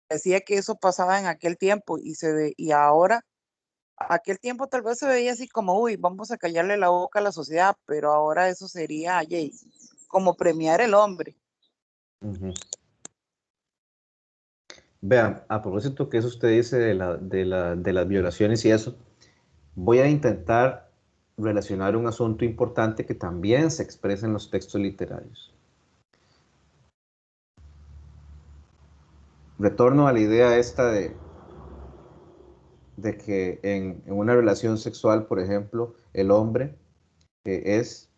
decía que eso pasaba en aquel tiempo y ahora, aquel tiempo tal vez se veía así como, uy, vamos a callarle la boca a la sociedad, pero ahora eso sería, oye, como premiar el hombre. Ujú. Vean, a propósito que eso usted dice de las violaciones y eso, voy a intentar relacionar un asunto importante que también se expresa en los textos literarios. Retorno a la idea esta de que en una relación sexual, por ejemplo, el hombre es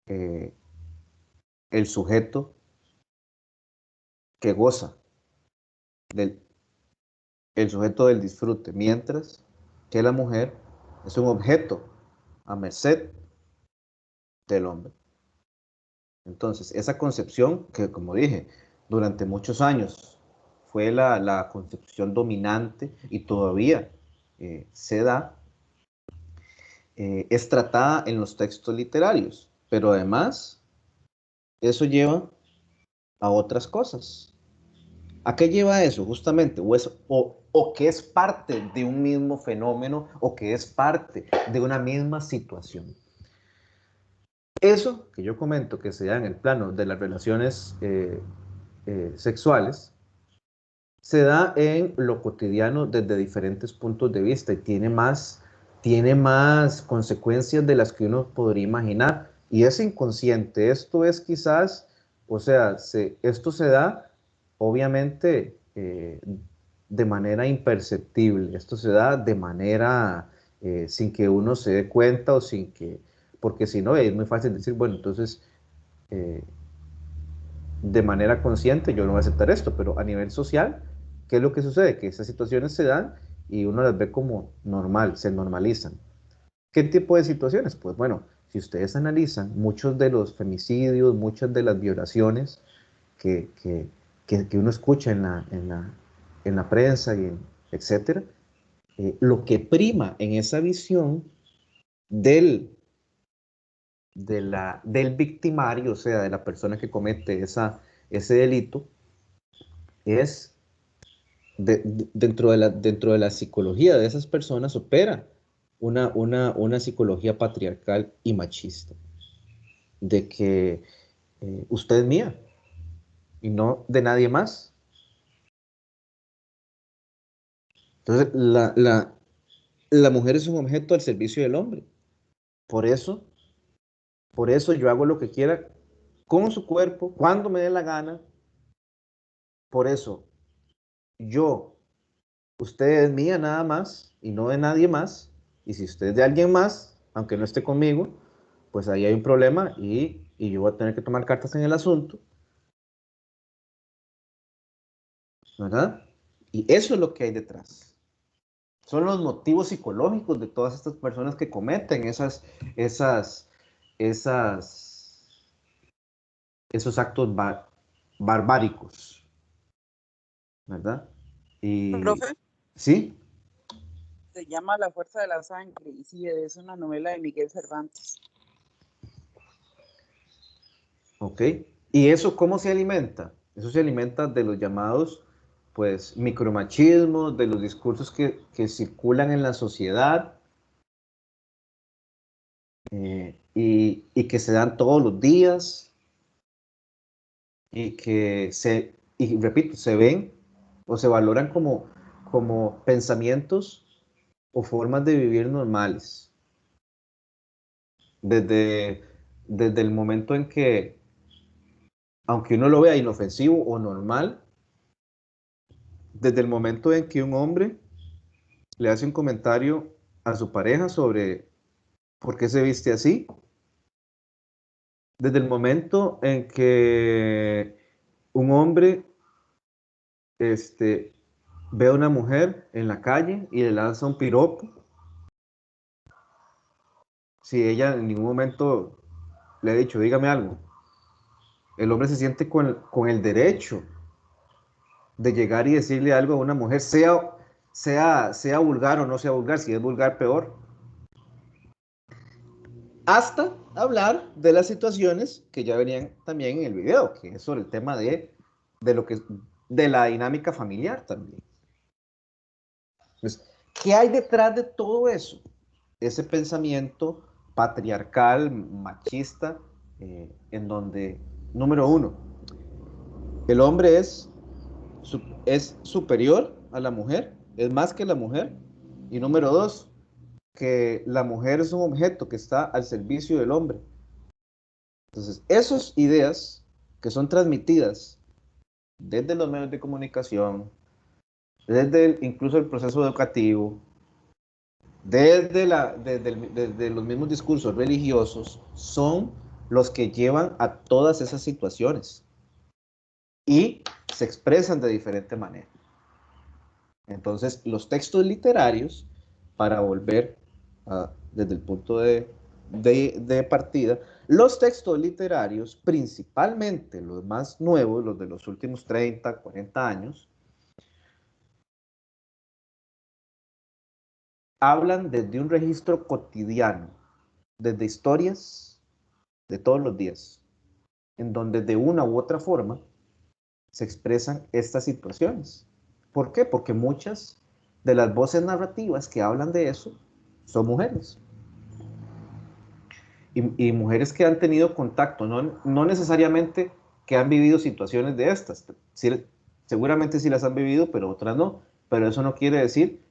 eh, el sujeto que goza, del, el sujeto del disfrute, mientras que la mujer es un objeto a merced del hombre. Entonces, esa concepción que, como dije, durante muchos años fue la concepción dominante y todavía se da, es tratada en los textos literarios, pero además eso lleva a otras cosas. ¿A qué lleva eso justamente? O que es parte de un mismo fenómeno o que es parte de una misma situación. Eso que yo comento que se da en el plano de las relaciones sexuales, se da en lo cotidiano desde diferentes puntos de vista y tiene más consecuencias de las que uno podría imaginar. Y es inconsciente, esto es quizás, o sea, esto se da obviamente de manera imperceptible, esto se da de manera sin que uno se dé cuenta o sin que, porque si no es muy fácil decir, bueno, entonces eh, de manera consciente yo no voy a aceptar esto, pero a nivel social, ¿qué es lo que sucede? Que esas situaciones se dan y uno las ve como normal, se normalizan. ¿Qué tipo de situaciones? Pues bueno, si ustedes analizan muchos de los femicidios, muchas de las violaciones que, que, que uno escucha en la prensa y etcétera, lo que prima en esa visión del, del victimario, o sea, de la persona que comete ese delito, es dentro de la psicología de esas personas opera una psicología patriarcal y machista, de que usted es mía y no de nadie más. Entonces, la mujer es un objeto al servicio del hombre. Por eso, por eso yo hago lo que quiera con su cuerpo, cuando me dé la gana. Por eso, yo, usted es mía nada más y no de nadie más. Y si usted es de alguien más, aunque no esté conmigo, pues ahí hay un problema y yo voy a tener que tomar cartas en el asunto, ¿verdad? Y eso es lo que hay detrás. Son los motivos psicológicos de todas estas personas que cometen esas, esas, esos actos barbáricos, ¿verdad? Y Profe, sí, se llama La fuerza de la sangre y sí, es una novela de Miguel Cervantes. ok. ¿Y eso cómo se alimenta? Eso se alimenta de los llamados, pues, micromachismos, de los discursos que circulan en la sociedad y que se dan todos los días y que y repito, se ven o se valoran como pensamientos o formas de vivir normales. Desde, desde el momento en que, aunque uno lo vea inofensivo o normal, desde el momento en que un hombre le hace un comentario a su pareja sobre por qué se viste así, desde el momento en que un hombre este, ve a una mujer en la calle y le lanza un piropo, si ella en ningún momento le ha dicho, dígame algo, el hombre se siente con el derecho de llegar y decirle algo a una mujer, sea vulgar o no sea vulgar, si es vulgar peor, hasta hablar de las situaciones que ya venían también en el video, que es sobre el tema de lo que de la dinámica familiar también. Entonces, ¿qué hay detrás de todo eso? Ese pensamiento patriarcal, machista, en donde, número uno, el hombre es superior a la mujer, es más que la mujer, y número dos, que la mujer es un objeto que está al servicio del hombre. Entonces, esas ideas que son transmitidas desde los medios de comunicación, incluso el proceso educativo, desde los mismos discursos religiosos, son los que llevan a todas esas situaciones y se expresan de diferente manera. Entonces, los textos literarios, para volver desde el punto de partida, los textos literarios, principalmente los más nuevos, los de los últimos 30, 40 años, hablan desde un registro cotidiano, desde historias de todos los días, en donde de una u otra forma se expresan estas situaciones. ¿Por qué? Porque muchas de las voces narrativas que hablan de eso son mujeres. Y mujeres que han tenido contacto, no necesariamente que han vivido situaciones de estas. Sí, seguramente sí las han vivido, pero otras no. Pero eso no quiere decir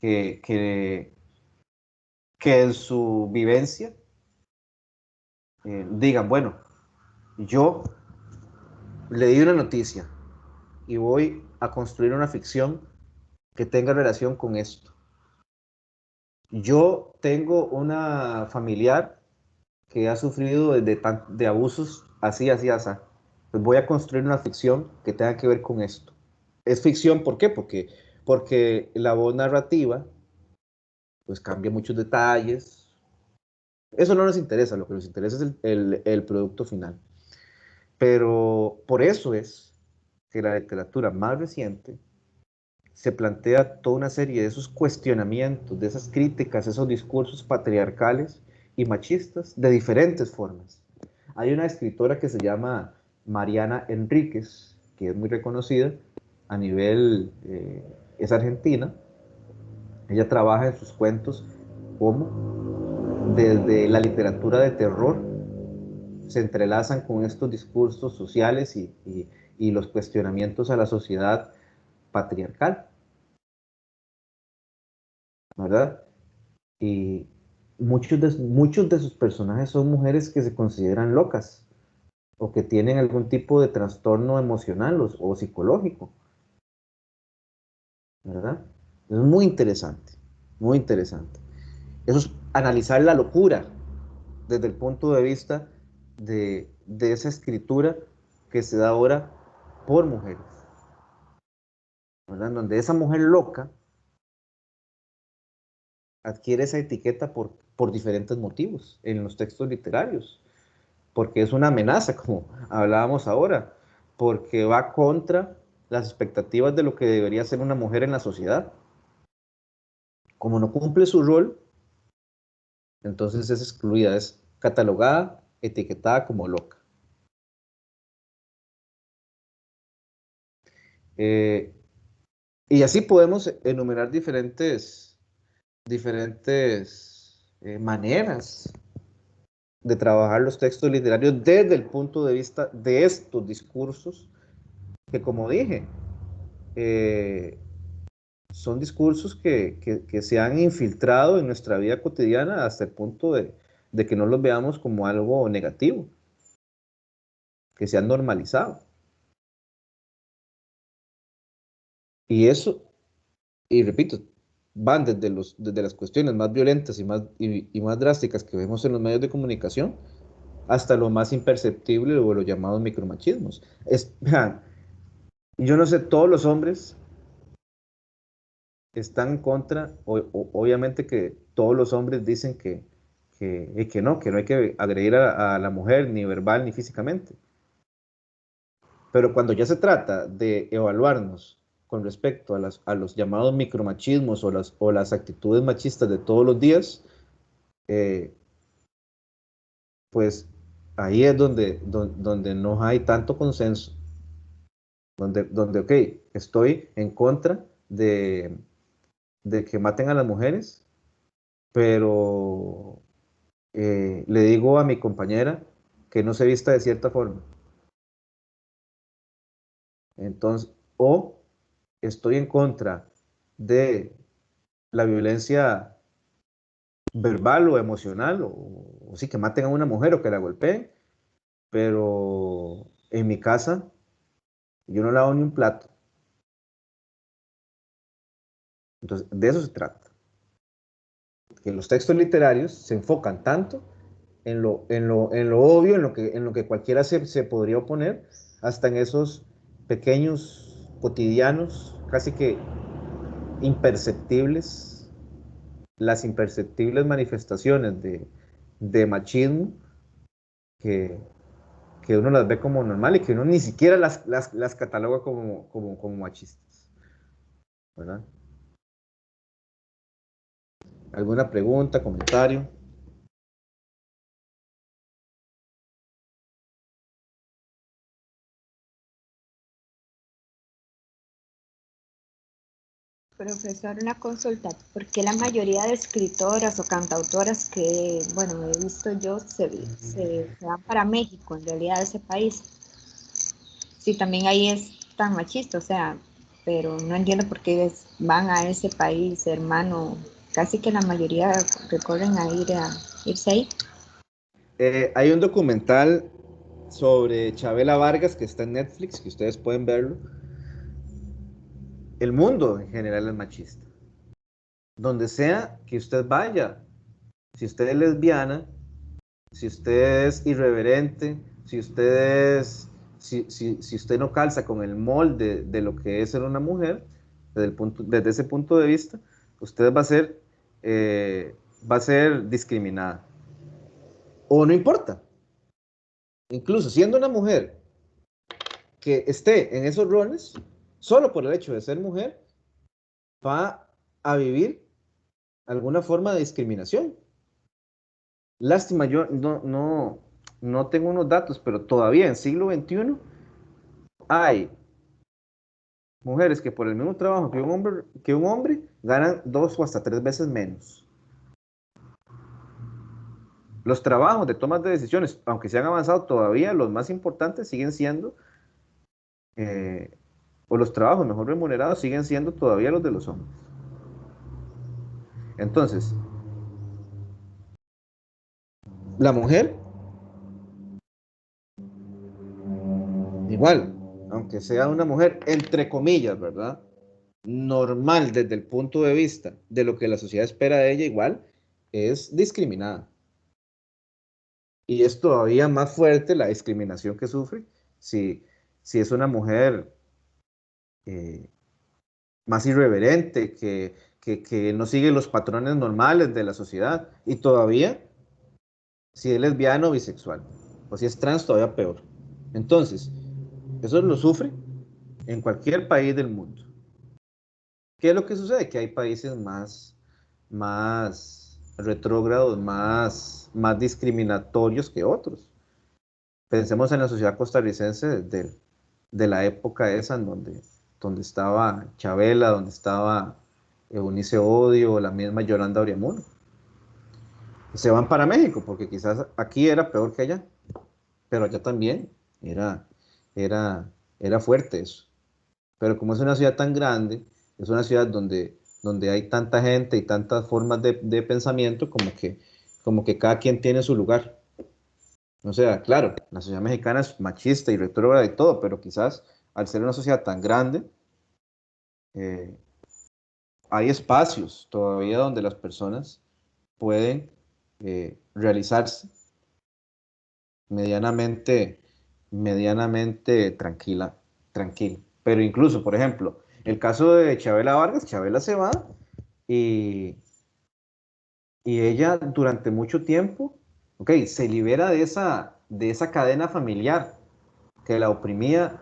que en su vivencia digan, bueno, yo leí una noticia y voy a construir una ficción que tenga relación con esto. Yo tengo una familiar que ha sufrido de abusos así, así, así. Pues voy a construir una ficción que tenga que ver con esto. Es ficción, ¿por qué? Porque la voz narrativa pues cambia muchos detalles. Eso no nos interesa, lo que nos interesa es el producto final. Pero por eso es que la literatura más reciente se plantea toda una serie de esos cuestionamientos, de esas críticas, esos discursos patriarcales y machistas de diferentes formas. Hay una escritora que se llama Mariana Enríquez, que es muy reconocida a nivel, es argentina. Ella trabaja en sus cuentos como desde la literatura de terror se entrelazan con estos discursos sociales y los cuestionamientos a la sociedad patriarcal, ¿verdad? Y muchos de sus personajes son mujeres que se consideran locas o que tienen algún tipo de trastorno emocional o psicológico, ¿verdad? Es muy interesante, muy interesante. Eso es analizar la locura desde el punto de vista de esa escritura que se da ahora por mujeres, ¿verdad? Donde esa mujer loca adquiere esa etiqueta por diferentes motivos en los textos literarios, porque es una amenaza, como hablábamos ahora, porque va contra las expectativas de lo que debería ser una mujer en la sociedad. Como no cumple su rol, entonces es excluida, es catalogada, etiquetada como loca. Eh, y así podemos enumerar diferentes maneras de trabajar los textos literarios desde el punto de vista de estos discursos que, como dije, eh, son discursos que se han infiltrado en nuestra vida cotidiana hasta el punto de que no los veamos como algo negativo, que se han normalizado. Y eso, y repito, van desde las cuestiones más violentas y más drásticas que vemos en los medios de comunicación hasta lo más imperceptible o los llamados micromachismos. Vean, yo no sé, todos los hombres están en contra, obviamente que todos los hombres dicen que no hay que agredir a la mujer ni verbal ni físicamente. Pero cuando ya se trata de evaluarnos con respecto a los llamados micromachismos o las actitudes machistas de todos los días, eh, pues ahí es donde no hay tanto consenso. ok, estoy en contra de que maten a las mujeres, pero le digo a mi compañera que no se vista de cierta forma. Entonces, o estoy en contra de la violencia verbal o emocional, o sí, que maten a una mujer o que la golpeen, pero en mi casa yo no lavo ni un plato. Entonces, de eso se trata. Que los textos literarios se enfocan tanto en lo obvio, en lo que cualquiera se podría oponer, hasta en esos pequeños, cotidianos, casi que imperceptibles, las imperceptibles manifestaciones de machismo que, que uno las ve como normal y que uno ni siquiera las cataloga como machistas, ¿verdad? ¿Alguna pregunta, comentario? Profesor, una consulta. ¿Por qué la mayoría de escritoras o cantautoras que, bueno, he visto yo, se van para México, en realidad, ese país? Sí, también ahí es tan machista, o sea, pero no entiendo por qué van a ese país, hermano. Casi que la mayoría recorren a irse ahí. Hay un documental sobre Chabela Vargas que está en Netflix, que ustedes pueden verlo. El mundo en general es machista. Donde sea que usted vaya, si usted es lesbiana, si usted es irreverente, si usted no calza con el molde de lo que es ser una mujer, desde ese punto de vista, usted eh, va a ser discriminada. O no importa, incluso siendo una mujer que esté en esos roles, solo por el hecho de ser mujer, va a vivir alguna forma de discriminación. Lástima, yo no tengo unos datos, pero todavía en siglo XXI hay mujeres que por el mismo trabajo que un hombre ganan 2 o hasta 3 veces menos. Los trabajos de tomas de decisiones, aunque se han avanzado todavía, los más importantes siguen siendo, eh, o los trabajos mejor remunerados siguen siendo todavía los de los hombres. Entonces, la mujer, igual, aunque sea una mujer, entre comillas, ¿verdad? Normal desde el punto de vista de lo que la sociedad espera de ella, igual, es discriminada. Y es todavía más fuerte la discriminación que sufre si, si es una mujer eh, más irreverente, que no sigue los patrones normales de la sociedad. Y todavía, si es lesbiana o bisexual, o si es trans, todavía peor. Entonces, eso lo sufre en cualquier país del mundo. ¿Qué es lo que sucede? Que hay países más retrógrados, más discriminatorios que otros. Pensemos en la sociedad costarricense de la época esa en donde estaba Chabela, donde estaba Eunice Odio, la misma Yolanda Oriamuno. Se van para México porque quizás aquí era peor que allá, pero allá también era, era, era fuerte eso. Pero como es una ciudad tan grande, es una ciudad donde hay tanta gente y tantas formas de pensamiento, como que cada quien tiene su lugar. O sea, claro, la sociedad mexicana es machista y retrógrada y todo, pero quizás al ser una sociedad tan grande, eh, hay espacios todavía donde las personas pueden realizarse medianamente, medianamente tranquilo. Pero incluso, por ejemplo, el caso de Chabela Vargas, Chabela se va y, y ella durante mucho tiempo, ok, se libera de esa cadena familiar que la oprimía,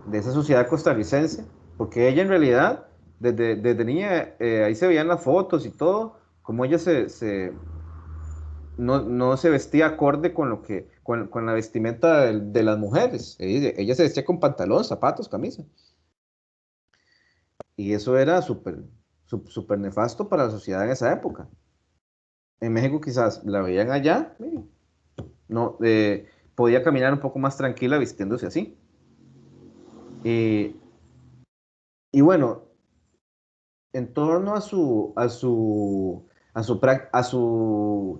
de esa sociedad costarricense, porque ella en realidad, desde niña, ahí se veían las fotos y todo, como ella no se vestía acorde con lo que, con la vestimenta de las mujeres. Ella se vestía con pantalón, zapatos, camisa. Y eso era súper nefasto para la sociedad en esa época. En México quizás la veían allá, no, podía caminar un poco más tranquila vistiéndose así. Y bueno, en torno a su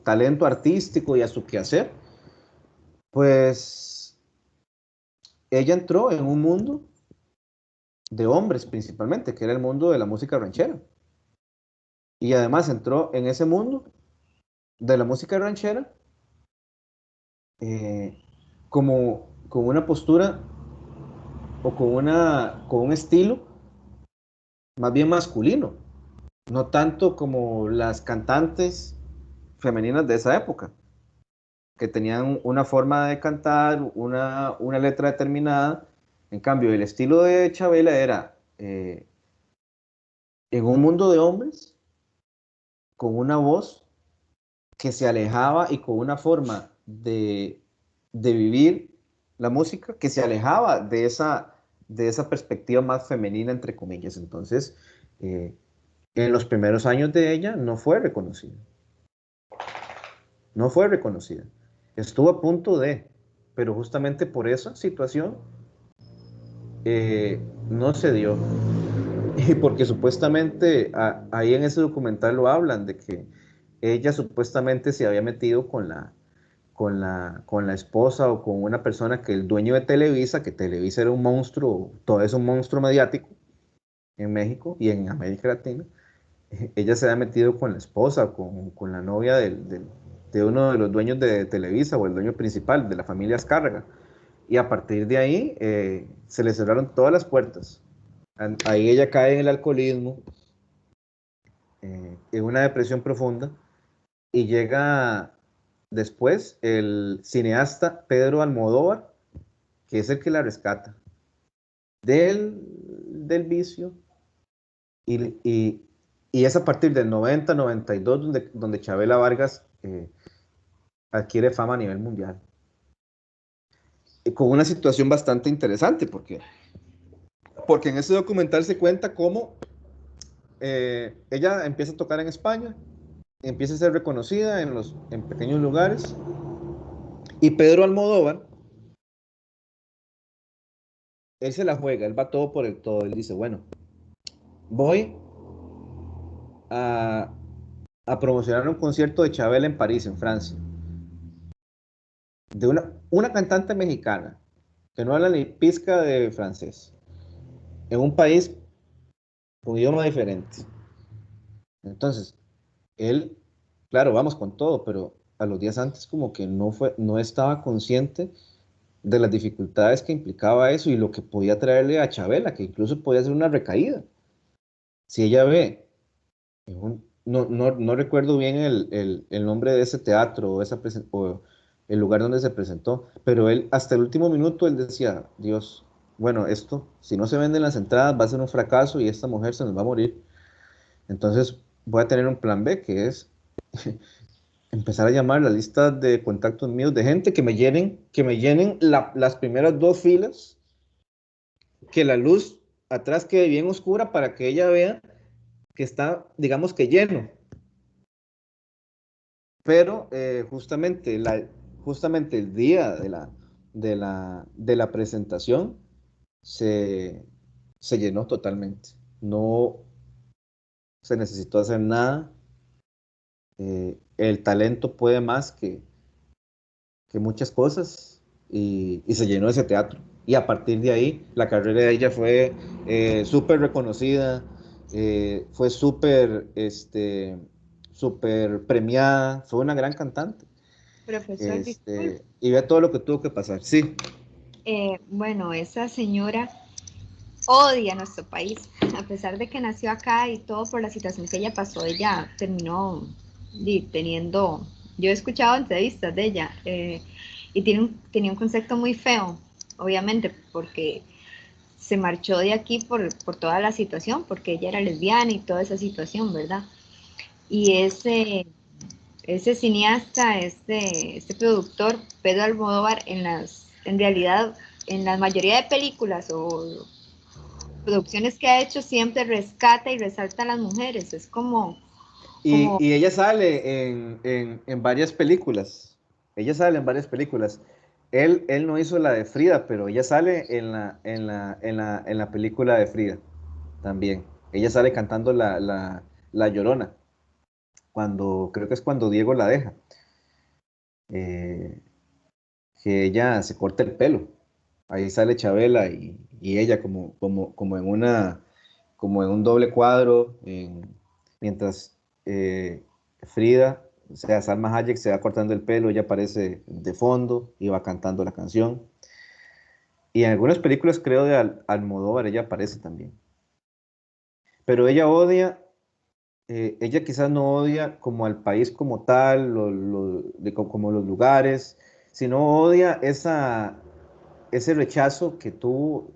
talento artístico y a su quehacer, pues ella entró en un mundo de hombres principalmente, que era el mundo de la música ranchera. Y además entró en ese mundo de la música ranchera como con una postura o con un estilo más bien masculino, no tanto como las cantantes femeninas de esa época, que tenían una forma de cantar, una letra determinada. En cambio, el estilo de Chabela era en un mundo de hombres, con una voz que se alejaba y con una forma de vivir la música que se alejaba de esa perspectiva más femenina, entre comillas. Entonces, en los primeros años de ella no fue reconocida. No fue reconocida. Estuvo a punto de, pero justamente por esa situación no se dio. Y porque supuestamente ahí en ese documental lo hablan de que ella supuestamente se había metido con la esposa o con una persona que el dueño de Televisa, que Televisa era un monstruo, todo es un monstruo mediático en México y en América Latina. Ella se había metido con la esposa, con la novia de uno de los dueños de Televisa o el dueño principal de la familia Azcárraga. Y a partir de ahí se le cerraron todas las puertas. Ahí ella cae en el alcoholismo, en una depresión profunda, y llega después el cineasta Pedro Almodóvar, que es el que la rescata del vicio, y, y es a partir del 90-92 donde Chabela Vargas adquiere fama a nivel mundial. Y con una situación bastante interesante, porque en ese documental se cuenta cómo ella empieza a tocar en España, empieza a ser reconocida en pequeños lugares, y Pedro Almodóvar, él se la juega, él va todo por el todo, él dice, bueno, voy a, a promocionar un concierto de Chabela en París, en Francia, de una cantante mexicana que no habla ni pizca de francés, en un país con idioma diferente. Entonces, él, claro, vamos con todo, pero a los días antes como que no estaba consciente de las dificultades que implicaba eso y lo que podía traerle a Chabela, que incluso podía ser una recaída. Si ella ve, no recuerdo bien el nombre de ese teatro o el lugar donde se presentó, pero él hasta el último minuto él decía, Dios, bueno, esto, si no se venden las entradas va a ser un fracaso y esta mujer se nos va a morir. Entonces voy a tener un plan B, que es empezar a llamar la lista de contactos míos de gente que me llenen las primeras dos filas, que la luz atrás quede bien oscura para que ella vea que está, digamos que lleno. Pero justamente el día de la presentación se, se llenó totalmente. No se necesitó hacer nada. El talento puede más que muchas cosas y se llenó ese teatro. Y a partir de ahí, la carrera de ella fue súper reconocida, fue súper premiada, fue una gran cantante. Profesor, disculpe. Y vea todo lo que tuvo que pasar. Sí, Bueno, esa señora odia nuestro país, a pesar de que nació acá y todo por la situación que ella pasó, ella terminó teniendo, yo he escuchado entrevistas de ella y tenía un concepto muy feo, obviamente, porque se marchó de aquí por toda la situación, porque ella era lesbiana y toda esa situación, ¿verdad? Y ese cineasta, este productor, Pedro Almodóvar, en realidad, en la mayoría de películas o producciones que ha hecho, siempre rescata y resalta a las mujeres. Es como, Y ella sale en varias películas. Ella sale en varias películas. Él no hizo la de Frida, pero ella sale en la película de Frida también. Ella sale cantando la Llorona, creo que es cuando Diego la deja. Eh, que ella se corta el pelo. Ahí sale Chabela y ella como como en un doble cuadro, mientras Frida, o sea, Salma Hayek se va cortando el pelo, ella aparece de fondo y va cantando la canción. Y en algunas películas, creo, de Almodóvar, ella aparece también. Pero ella odia, ella quizás no odia como al país como tal, como los lugares, sino odia ese rechazo que tuvo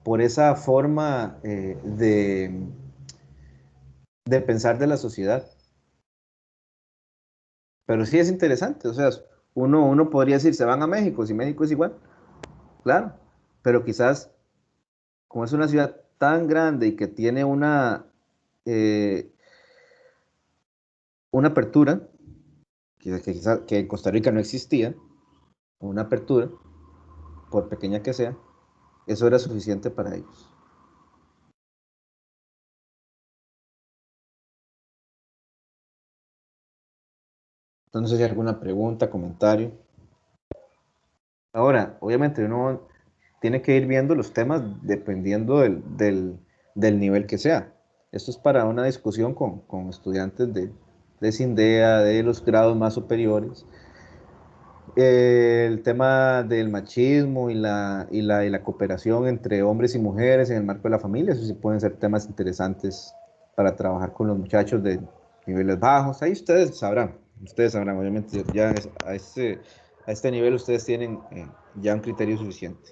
por esa forma de pensar de la sociedad. Pero sí es interesante, o sea, uno podría decir, se van a México, si México es igual, claro, pero quizás como es una ciudad tan grande y que tiene eh, una apertura, quizás que en Costa Rica no existía, una apertura, por pequeña que sea, eso era suficiente para ellos. Entonces, no sé si hay alguna pregunta, comentario. Ahora, obviamente uno tiene que ir viendo los temas dependiendo del nivel que sea. Esto es para una discusión con estudiantes de SINDEA, de los grados más superiores. El tema del machismo y la cooperación entre hombres y mujeres en el marco de la familia, eso sí pueden ser temas interesantes para trabajar con los muchachos de niveles bajos. Ahí ustedes sabrán, obviamente ya a este nivel ustedes tienen ya un criterio suficiente.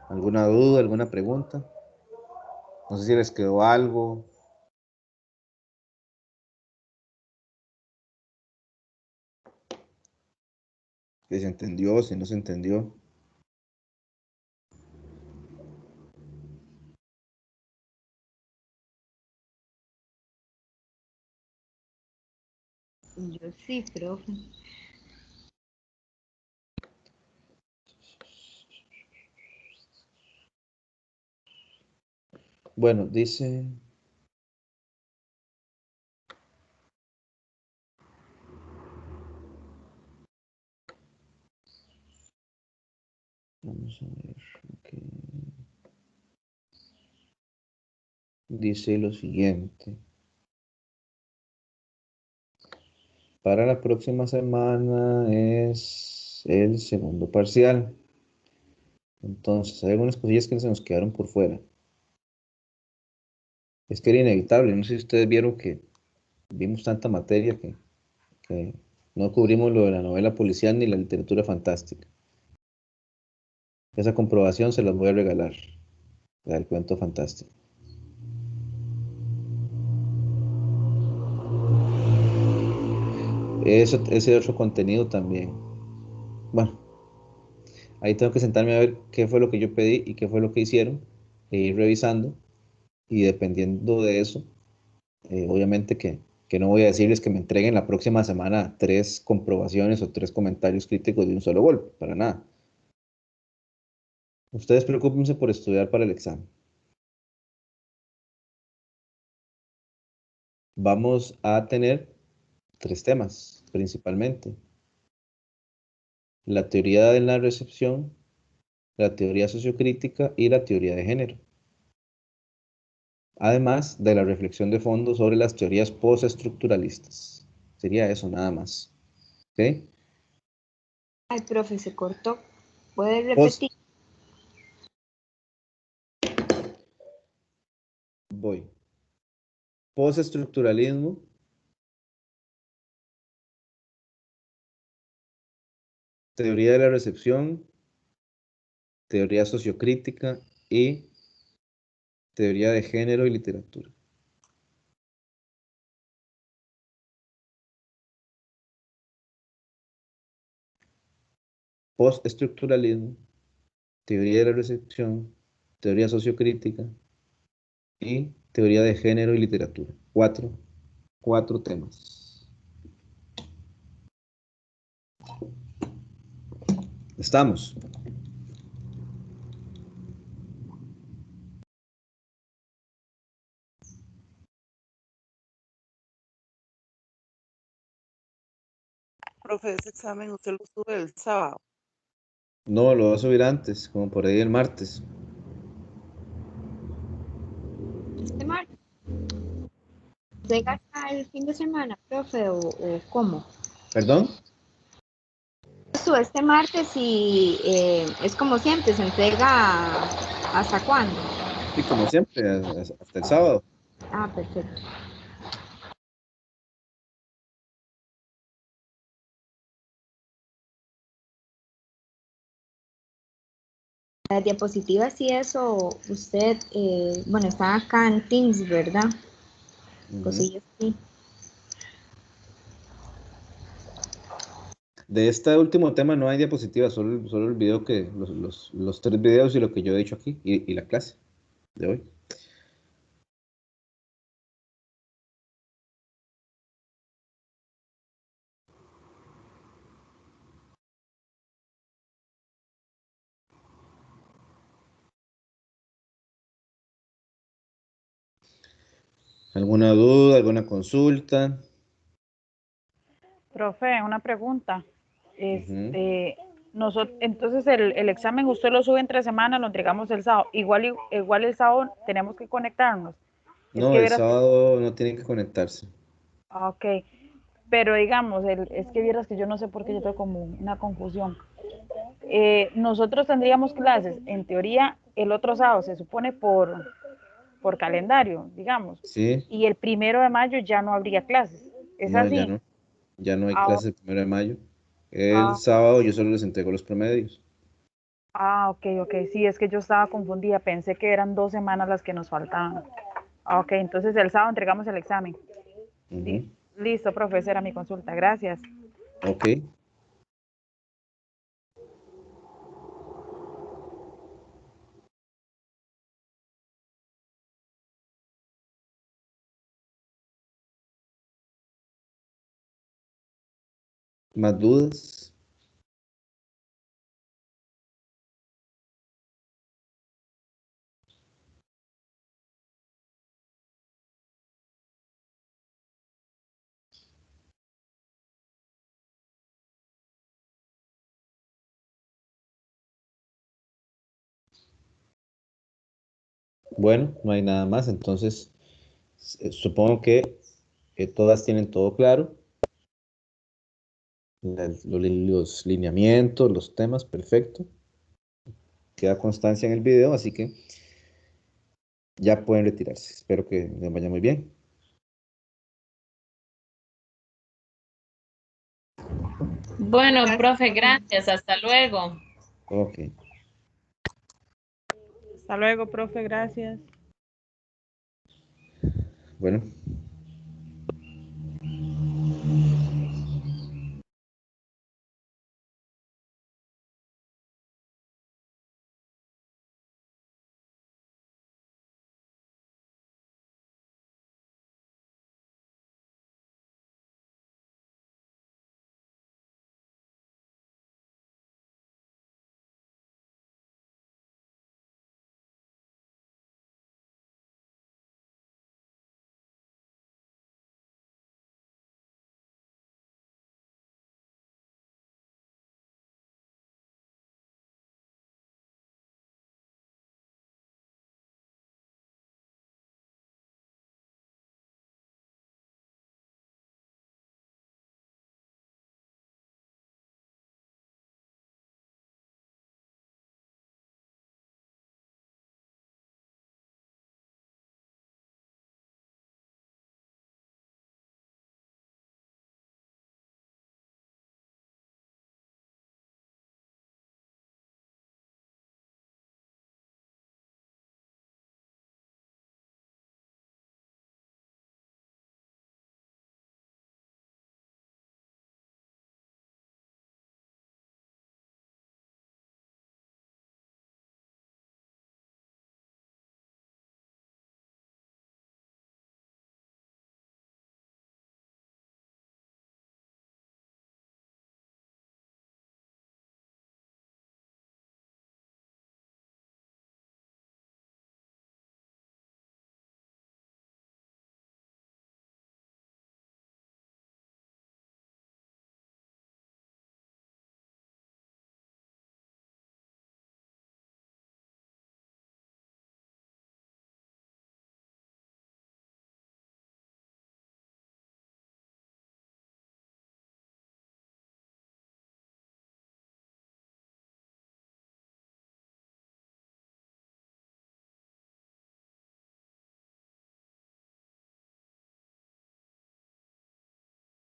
¿Alguna duda, alguna pregunta? No sé si les quedó algo. Si se entendió, si no se entendió. yo sí, profe. Bueno, dice... Vamos a ver. Ok. Dice lo siguiente. Para la próxima semana es el segundo parcial. Entonces, hay algunas cosillas que se nos quedaron por fuera. Es que era inevitable. No sé si ustedes vieron que vimos tanta materia que no cubrimos lo de la novela policial ni la literatura fantástica. Esa comprobación se las voy a regalar, la del cuento fantástico. Ese otro contenido también. Bueno, ahí tengo que sentarme a ver qué fue lo que yo pedí y qué fue lo que hicieron, e ir revisando. Y dependiendo de eso, obviamente que no voy a decirles que me entreguen la próxima semana 3 comprobaciones o 3 comentarios críticos de un solo golpe, para nada. Ustedes preocúpense por estudiar para el examen. Vamos a tener 3 temas principalmente: la teoría de la recepción, la teoría sociocrítica y la teoría de género. Además de la reflexión de fondo sobre las teorías postestructuralistas. Sería eso nada más. ¿Ok? Ay, profe, se cortó. ¿Puede Post, repetir? voy. Postestructuralismo, teoría de la recepción, teoría sociocrítica y teoría de género y literatura. postestructuralismo, teoría de la recepción, teoría sociocrítica y teoría de género y literatura. Cuatro temas. Estamos. Profe, ese examen usted lo sube el sábado. No, lo voy a subir antes, como por ahí el martes. Este martes. ¿Llega hasta el fin de semana, profe, o cómo? ¿Perdón? Eso, este martes y es como siempre, se entrega hasta cuándo. Y como siempre, hasta el sábado. Ah, perfecto. Las diapositivas y eso, usted, bueno, están acá en Teams, ¿verdad? Ujú. Cosillas así. De este último tema no hay diapositivas, solo el video que, los 3 videos y lo que yo he dicho aquí, y la clase de hoy. ¿Alguna duda, alguna consulta? Profe, una pregunta. Ujú. Entonces el examen usted lo sube entre semana, lo entregamos el sábado. Igual el sábado tenemos que conectarnos. Es No, que el vieras que, sábado no tienen que conectarse. ok, pero digamos, es que vieras que yo no sé por qué yo tengo como una confusión. Nosotros tendríamos clases, en teoría, el otro sábado, se supone por calendario, digamos, ¿Sí? y el 1 de mayo ya no habría clases. ¿Es No, ya así? no. Ya no hay Ah, clases el 1 de mayo. El ah, sábado yo solo les entrego los promedios. ok, sí, es que yo estaba confundida, pensé que eran 2 semanas las que nos faltaban. Ok, entonces el sábado entregamos el examen. Ujú. Listo, profe, esa era mi consulta, gracias. Ok. ¿Más dudas? Bueno, no hay nada más. Entonces, supongo que todas tienen todo claro. Los lineamientos, los temas, perfecto. Queda constancia en el video, así que ya pueden retirarse. Espero que les vaya muy bien. Bueno, profe, gracias. Hasta luego. Ok. Hasta luego, profe, gracias. Bueno.